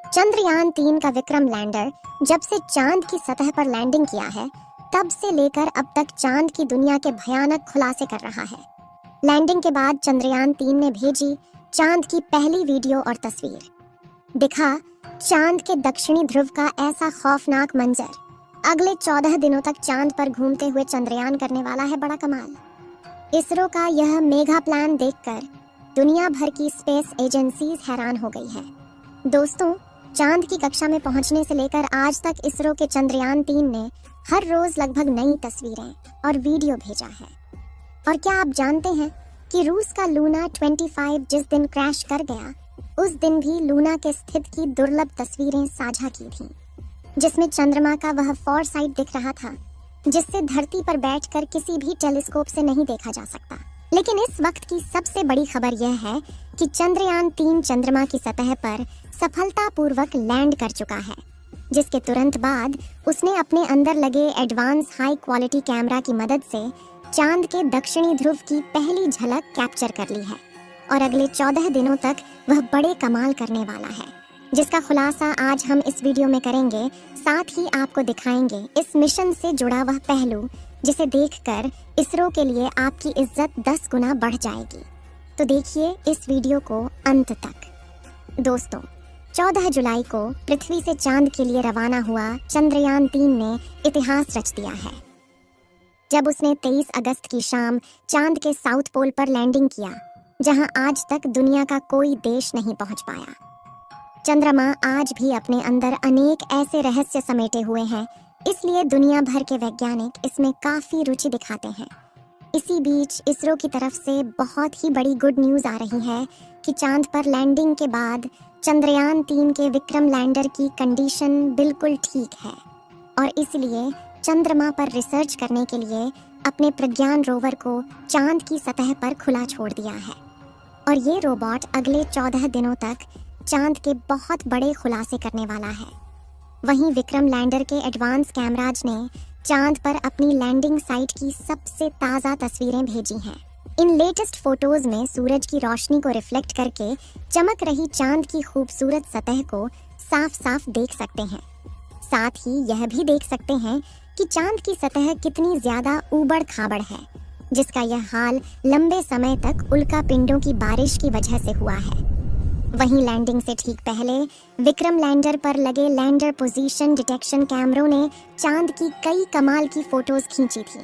चंद्रयान 3 का विक्रम लैंडर जब से चांद की सतह पर लैंडिंग किया है, तब से लेकर अब तक चांद की दुनिया के भयानक खुलासे कर रहा है। लैंडिंग के बाद चंद्रयान 3 ने भेजी चांद की पहली वीडियो और तस्वीर। दिखा चांद के दक्षिणी ध्रुव का ऐसा खौफनाक मंजर। अगले 14 दिनों तक चांद पर घूमते हुए चंद्रयान करने वाला है बड़ा कमाल। इसरो का यह मेगा प्लान देखकर दुनिया भर की स्पेस एजेंसीज हैरान हो गई है। दोस्तों, चांद की कक्षा में पहुंचने से लेकर आज तक इसरो के चंद्रयान 3 ने हर रोज लगभग नई तस्वीरें और वीडियो भेजा है। और क्या आप जानते हैं कि रूस का लूना 25 जिस दिन क्रैश कर गया, उस दिन भी लूना के स्थित की दुर्लभ तस्वीरें साझा की थीं, जिसमें चंद्रमा का वह फॉरसाइट दिख रहा था जिससे धरती पर बैठकर किसी भी टेलीस्कोप से नहीं देखा जा सकता। लेकिन इस वक्त की सबसे बड़ी खबर यह है कि चंद्रयान 3 चंद्रमा की सतह पर सफलतापूर्वक लैंड कर चुका है, जिसके तुरंत बाद उसने अपने अंदर लगे एडवांस हाई क्वालिटी कैमरा की मदद से चांद के दक्षिणी ध्रुव की पहली झलक कैप्चर कर ली है। और अगले 14 दिनों तक वह बड़े कमाल करने वाला है, जिसका खुलासा आज हम इस वीडियो में करेंगे। साथ ही आपको दिखाएंगे इस मिशन से जुड़ा वह पहलू जिसे देखकर इसरो के लिए आपकी इज्जत 10 गुना बढ़ जाएगी। तो देखिए इस वीडियो को अंत तक। दोस्तों, 14 जुलाई को पृथ्वी से चांद के लिए रवाना हुआ चंद्रयान 3 ने इतिहास रच दिया है, जब उसने 23 अगस्त की शाम चांद के साउथ पोल पर लैंडिंग किया, जहां आज तक दुनिया का कोई देश नहीं पहुंच पाया। चंद्रमा आज भी अपने अंदर अनेक ऐसे रहस्य समेटे हुए हैं, इसलिए दुनिया भर के वैज्ञानिक इसमें काफी रुचि दिखाते हैं। इसी बीच इसरो की तरफ से बहुत ही बड़ी गुड न्यूज आ रही है कि चांद पर लैंडिंग के बाद चंद्रयान 3 के विक्रम लैंडर की कंडीशन बिल्कुल ठीक है और इसलिए चंद्रमा पर रिसर्च करने के लिए अपने प्रज्ञान रोवर को चांद की सतह पर खुला छोड़ दिया है। और ये रोबोट अगले 14 दिनों तक चांद के बहुत बड़े खुलासे करने वाला है। वहीं विक्रम लैंडर के एडवांस कैमराज ने चांद पर अपनी लैंडिंग साइट की सबसे ताज़ा तस्वीरें भेजी हैं। इन लेटेस्ट फोटोज में सूरज की रोशनी को रिफ्लेक्ट करके चमक रही चांद की खूबसूरत सतह को साफ साफ देख सकते हैं। साथ ही यह भी देख सकते हैं कि चांद की सतह कितनी ज्यादा ऊबड़ खाबड़ है, जिसका यह हाल लंबे समय तक उल्का पिंडों की बारिश की वजह से हुआ है। वहीं लैंडिंग से ठीक पहले विक्रम लैंडर पर लगे लैंडर पोजीशन डिटेक्शन कैमरों ने चांद की कई कमाल की फोटोज खींची थी।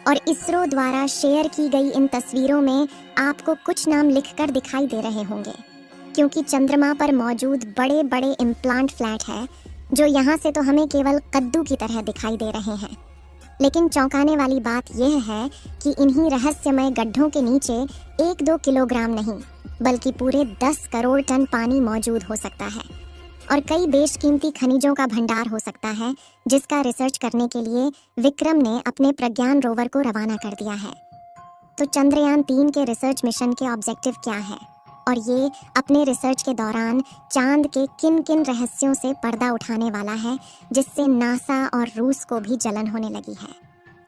और इसरो द्वारा शेयर की गई इन तस्वीरों में आपको कुछ नाम लिखकर दिखाई दे रहे होंगे, क्योंकि चंद्रमा पर मौजूद बड़े बड़े इम्प्लांट फ्लैट है, जो यहाँ से तो हमें केवल कद्दू की तरह दिखाई दे रहे हैं। लेकिन चौंकाने वाली बात यह है कि इन्हीं रहस्यमय गड्ढों के नीचे 1-2 किलोग्राम नहीं, बल्कि पूरे 10 करोड़ टन पानी मौजूद हो सकता है और कई बेशकीमती खनिजों का भंडार हो सकता है, जिसका रिसर्च करने के लिए विक्रम ने अपने प्रज्ञान रोवर को रवाना कर दिया है। तो चंद्रयान 3 के रिसर्च मिशन के ऑब्जेक्टिव क्या है और ये अपने रिसर्च के दौरान चांद के किन किन रहस्यों से पर्दा उठाने वाला है, जिससे नासा और रूस को भी जलन होने लगी है।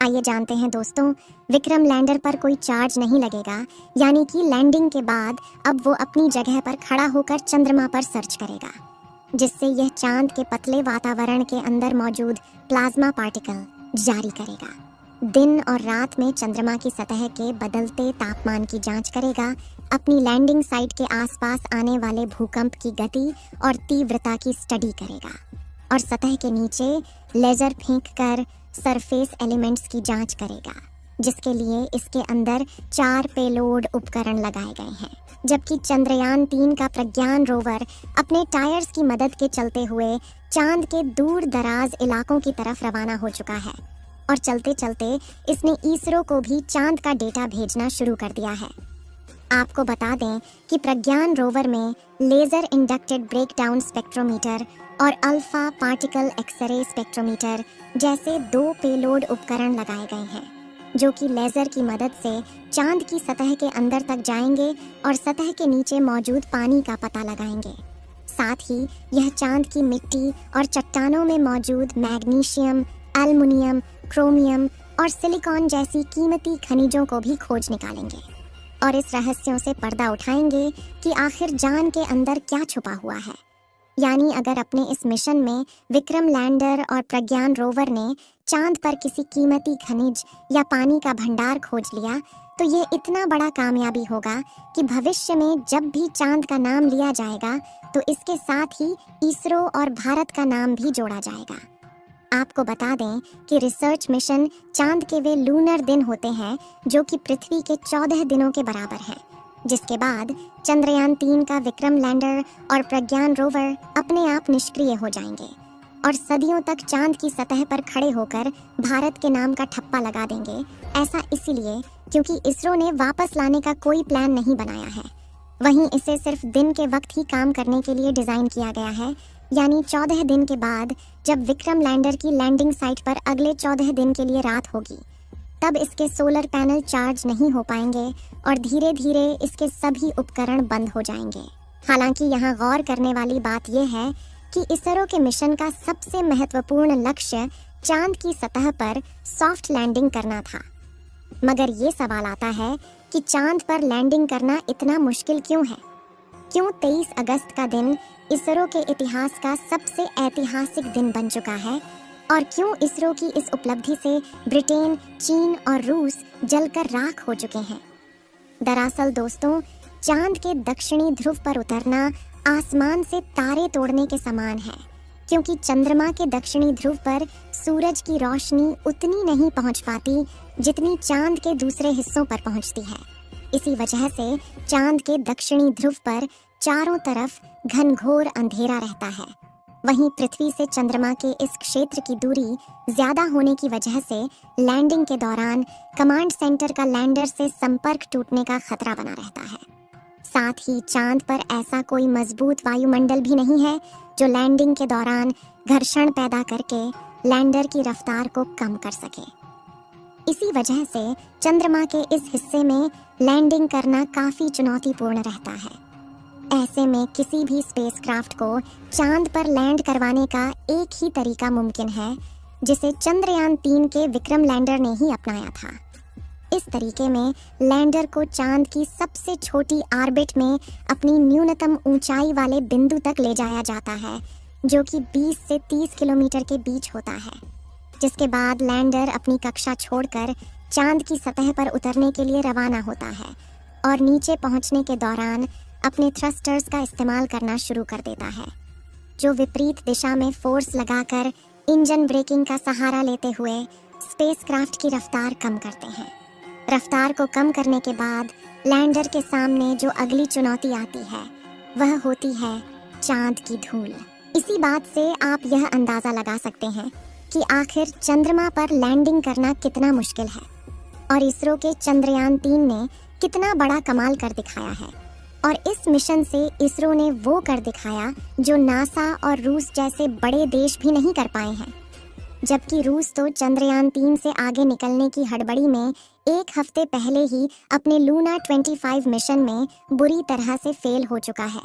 आइए जानते हैं दोस्तों। विक्रम लैंडर पर कोई चार्ज नहीं लगेगा, यानी कि लैंडिंग के बाद अब वो अपनी जगह पर खड़ा होकर चंद्रमा पर सर्च करेगा, जिससे यह चांद के पतले वातावरण के अंदर मौजूद प्लाज्मा पार्टिकल जारी करेगा। दिन और रात में चंद्रमा की सतह के बदलते तापमान की जांच करेगा, अपनी लैंडिंग साइट के आसपास आने वाले भूकंप की गति और तीव्रता की स्टडी करेगा और सतह के नीचे लेजर फेंककर सरफेस एलिमेंट्स की जांच करेगा, जिसके लिए इसके अंदर 4 पेलोड उपकरण लगाए गए हैं। जबकि चंद्रयान 3 का प्रज्ञान रोवर अपने टायर्स की मदद के चलते हुए चांद के दूर दराज इलाकों की तरफ रवाना हो चुका है और चलते चलते इसने इसरो को भी चांद का डेटा भेजना शुरू कर दिया है। आपको बता दें कि प्रज्ञान रोवर में लेजर इंडक्टेड ब्रेकडाउन स्पेक्ट्रोमीटर और अल्फा पार्टिकल एक्सरे स्पेक्ट्रोमीटर जैसे 2 पेलोड उपकरण लगाए गए हैं, जो कि लेजर की मदद से चांद की सतह के अंदर तक जाएंगे और सतह के नीचे मौजूद पानी का पता लगाएंगे। साथ ही यह चांद की मिट्टी और चट्टानों में मौजूद मैग्नीशियम, एल्युमिनियम, क्रोमियम और सिलिकॉन जैसी कीमती खनिजों को भी खोज निकालेंगे और इस रहस्यों से पर्दा उठाएंगे कि आखिर जान के अंदर क्या छुपा हुआ है। यानी अगर अपने इस मिशन में विक्रम लैंडर और प्रज्ञान रोवर ने चांद पर किसी कीमती खनिज या पानी का भंडार खोज लिया तो ये इतना बड़ा कामयाबी होगा कि भविष्य में जब भी चांद का नाम लिया जाएगा तो इसके साथ ही इसरो और भारत का नाम भी जोड़ा जाएगा। आपको बता दें कि रिसर्च मिशन चांद के वे लूनर दिन होते हैं जो कि पृथ्वी के 14 दिनों के बराबर हैं, जिसके बाद चंद्रयान 3 का विक्रम लैंडर और प्रज्ञान रोवर अपने आप निष्क्रिय हो जाएंगे और सदियों तक चांद की सतह पर खड़े होकर भारत के नाम का ठप्पा लगा देंगे। ऐसा इसीलिए क्योंकि इसरो ने वापस लाने का कोई प्लान नहीं बनाया है, वहीं इसे सिर्फ दिन के वक्त ही काम करने के लिए डिजाइन किया गया है। यानी 14 दिन के बाद जब विक्रम लैंडर की लैंडिंग साइट पर अगले 14 दिन के लिए रात होगी तब इसके सोलर पैनल चार्ज नहीं हो पाएंगे और धीरे धीरे इसके सभी उपकरण बंद हो जाएंगे। हालांकि यहाँ गौर करने वाली बात यह है कि इसरो के मिशन का सबसे महत्वपूर्ण लक्ष्य चांद की सतह पर सॉफ्ट लैंडिंग करना था। मगर ये सवाल आता है कि चांद पर लैंडिंग करना इतना मुश्किल क्यों है? क्यों 23 अगस्त का दिन इसरो के इतिहास का सबसे ऐतिहासिक दिन बन चुका है और क्यों इसरो की इस उपलब्धि से ब्रिटेन, चीन और रूस जलकर राख हो चुके हैं? दरअसल दोस्तों, चांद के दक्षिणी ध्रुव पर उतरना आसमान से तारे तोड़ने के समान है, क्योंकि चंद्रमा के दक्षिणी ध्रुव पर सूरज की रोशनी उतनी नहीं पहुंच पाती जितनी चांद के दूसरे हिस्सों पर पहुंचती है। इसी वजह से चांद के दक्षिणी ध्रुव पर चारों तरफ घनघोर अंधेरा रहता है। वहीं पृथ्वी से चंद्रमा के इस क्षेत्र की दूरी ज्यादा होने की वजह से लैंडिंग के दौरान कमांड सेंटर का लैंडर से संपर्क टूटने का खतरा बना रहता है। साथ ही चांद पर ऐसा कोई मजबूत वायुमंडल भी नहीं है जो लैंडिंग के दौरान घर्षण पैदा करके लैंडर की रफ्तार को कम कर सके। इसी वजह से चंद्रमा के इस हिस्से में लैंडिंग करना काफी चुनौतीपूर्ण रहता है। ऐसे में किसी भी स्पेसक्राफ्ट को चांद पर लैंड करवाने का एक ही तरीका मुमकिन है, जिसे चंद्रयान 3 के विक्रम लैंडर ने ही अपनाया था। इस तरीके में लैंडर को चांद की सबसे छोटी ऑर्बिट में अपनी न्यूनतम ऊंचाई वाले बिंदु तक ले जाया जाता है, जो कि 20 से 30 किलोमीटर के बीच होता है, जिसके बाद लैंडर अपनी कक्षा छोड़कर चांद की सतह पर उतरने के लिए रवाना होता है और नीचे पहुंचने के दौरान अपने थ्रस्टर्स का इस्तेमाल करना शुरू कर देता है, जो विपरीत दिशा में फोर्स लगाकर इंजन ब्रेकिंग का सहारा लेते हुए स्पेसक्राफ्ट की रफ्तार कम करते हैं। रफ्तार को कम करने के बाद लैंडर के सामने जो अगली चुनौती आती है वह होती है चांद की धूल। इसी बात से आप यह अंदाजा लगा सकते हैं कि आखिर चंद्रमा पर लैंडिंग करना कितना मुश्किल है और इसरो के चंद्रयान 3 ने कितना बड़ा कमाल कर दिखाया है। और इस मिशन से इसरो ने वो कर दिखाया जो नासा और रूस जैसे बड़े देश भी नहीं कर पाए हैं। जबकि रूस तो चंद्रयान 3 से आगे निकलने की हड़बड़ी में एक हफ्ते पहले ही अपने लूना 25 मिशन में बुरी तरह से फेल हो चुका है।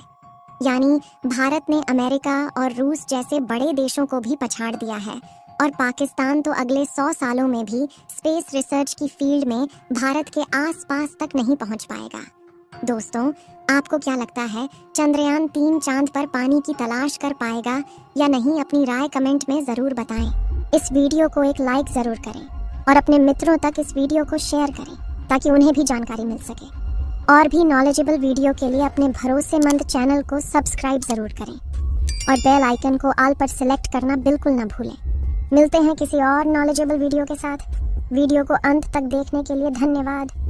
यानी भारत ने अमेरिका और रूस जैसे बड़े देशों को भी पछाड़ दिया है और पाकिस्तान तो अगले 100 सालों में भी स्पेस रिसर्च की फील्ड में भारत के आसपास तक नहीं पहुंच पाएगा। दोस्तों, आपको क्या लगता है, चंद्रयान 3 चांद पर पानी की तलाश कर पाएगा या नहीं? अपनी राय कमेंट में जरूर बताएं। इस वीडियो को एक लाइक जरूर करें और अपने मित्रों तक इस वीडियो को शेयर करें ताकि उन्हें भी जानकारी मिल सके। और भी नॉलेजेबल वीडियो के लिए अपने भरोसेमंद चैनल को सब्सक्राइब जरूर करें और बेल आइकन को ऑल पर सिलेक्ट करना बिल्कुल न भूलें। मिलते हैं किसी और नॉलेजेबल वीडियो के साथ। वीडियो को अंत तक देखने के लिए धन्यवाद।